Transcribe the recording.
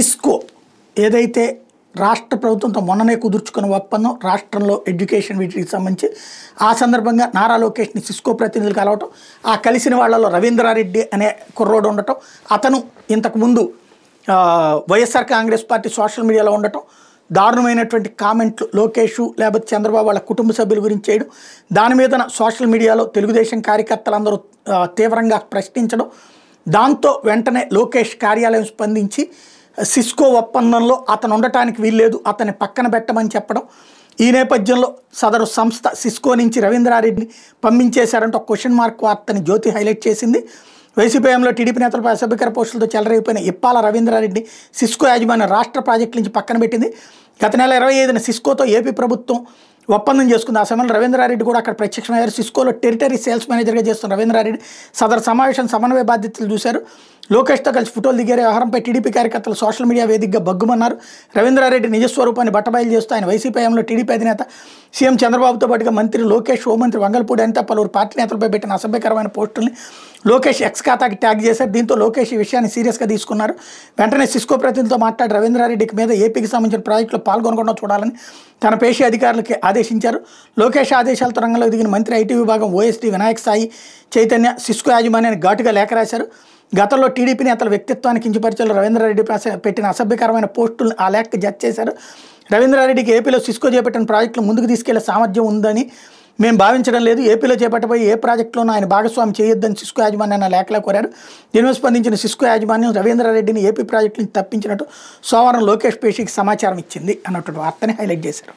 ఇస్కో ఏదైతే రాష్ట్ర ప్రభుత్వంతో మొన్ననే కుదుర్చుకున్న ఒప్పందం రాష్ట్రంలో ఎడ్యుకేషన్ వీటికి సంబంధించి ఆ సందర్భంగా నారా లోకేష్ని సిస్కో ప్రతినిధులు కలవటం ఆ కలిసిన వాళ్ళలో రవీంద్రారెడ్డి అనే కుర్రోడు ఉండటం అతను ఇంతకుముందు వైఎస్ఆర్ కాంగ్రెస్ పార్టీ సోషల్ మీడియాలో ఉండటం దారుణమైనటువంటి కామెంట్లు లోకేష్ లేకపోతే చంద్రబాబు వాళ్ళ కుటుంబ సభ్యుల గురించి చేయడం దాని మీద సోషల్ మీడియాలో తెలుగుదేశం కార్యకర్తలందరూ తీవ్రంగా ప్రశ్నించడం దాంతో వెంటనే లోకేష్ కార్యాలయం స్పందించి సిస్కో ఒప్పందంలో అతను ఉండటానికి వీల్లేదు అతన్ని పక్కన పెట్టమని చెప్పడం ఈ నేపథ్యంలో సదరు సంస్థ సిస్కో నుంచి రవీంద్రారెడ్డిని పంపించేశారంటే ఒక క్వశ్చన్ మార్క్ వార్తని జ్యోతి హైలైట్ చేసింది. వైసీపీఎంలో టీడీపీ నేతలపై అసభ్యకర పోస్టులతో చెలరైపోయిన ఇప్పాల రవీంద్రారెడ్డి సిస్కో యాజమాన్యం రాష్ట్ర ప్రాజెక్టు నుంచి పక్కన పెట్టింది. గత నెల 25న సిస్కోతో ఏపీ ప్రభుత్వం ఒప్పందం చేసుకుంది. ఆ సమయంలో రవీంద్రారెడ్డి కూడా అక్కడ ప్రత్యక్షమయ్యారు. సిస్కోలో టెరిటరీ సేల్స్ మేనేజర్గా చేస్తున్న రవీంద్రారెడ్డి సదరు సమావేశం సమన్వయ బాధ్యతలు చూశారు. లోకేష్తో కలిసి ఫోటోలు దిగారు. వ్యవహారంపై టీడీపీ కార్యకర్తలు సోషల్ మీడియా వేదికగా బగ్గుమన్నారు. రవీంద్రారెడ్డి నిజస్వరూపాన్ని బట్టబయలు చేస్తూ ఆయన వైసీపీఎంలో టీడీపీ అధినేత సీఎం చంద్రబాబుతో పాటుగా మంత్రి లోకేష్, హోంమంత్రి వంగల్పూడి అనిత పలువురు పార్టీ నేతలపై పెట్టిన అసభ్యకరమైన పోస్టుల్ని లోకేష్ ఎక్స్ ఖాతాకి ట్యాగ్ చేశారు. దీంతో లోకేష్ ఈ విషయాన్ని సీరియస్గా తీసుకున్నారు. వెంటనే సిస్కో ప్రతినిధితో మాట్లాడి రవీంద్రారెడ్డికి మీద ఏపీకి సంబంధించిన ప్రాజెక్టులో పాల్గొనకుండా చూడాలని తన పేషీ అధికారులకి ఆదేశించారు. లోకేష్ ఆదేశాలతో రంగంలోకి దిగిన మంత్రి ఐటీ విభాగం ఓఎస్డీ వినాయక్ సాయి చైతన్య సిస్కో యాజమాన్యాన్ని ఘాటుగా లేఖ రాశారు. గతంలో టీడీపీ నేతల వ్యక్తిత్వాన్ని కించపరిచేలా రవీంద్రారెడ్డి పెట్టిన అసభ్యకరమైన పోస్టులను ఆ లేఖ జడ్జ్ చేశారు. రవీంద్రారెడ్డికి ఏపీలో సిస్కో చేపట్టిన ప్రాజెక్టులు ముందుకు తీసుకెళ్లే సామర్థ్యం ఉందని మేము భావించడం లేదు. ఏపీలో చేపట్టబోయే ఏ ప్రాజెక్టులోనూ ఆయన భాగస్వామి చేయొద్దని సిస్కో యాజమాన్యాన్ని లేఖలో కోరారు. దీనిపై స్పందించిన సిస్కో యాజమాన్యం రవీంద్రారెడ్డిని ఏపీ ప్రాజెక్టు నుంచి తప్పించినట్టు సోమవారం లోకేష్ పేషీకి సమాచారం ఇచ్చింది అన్నటువంటి వార్తని హైలైట్ చేశారు.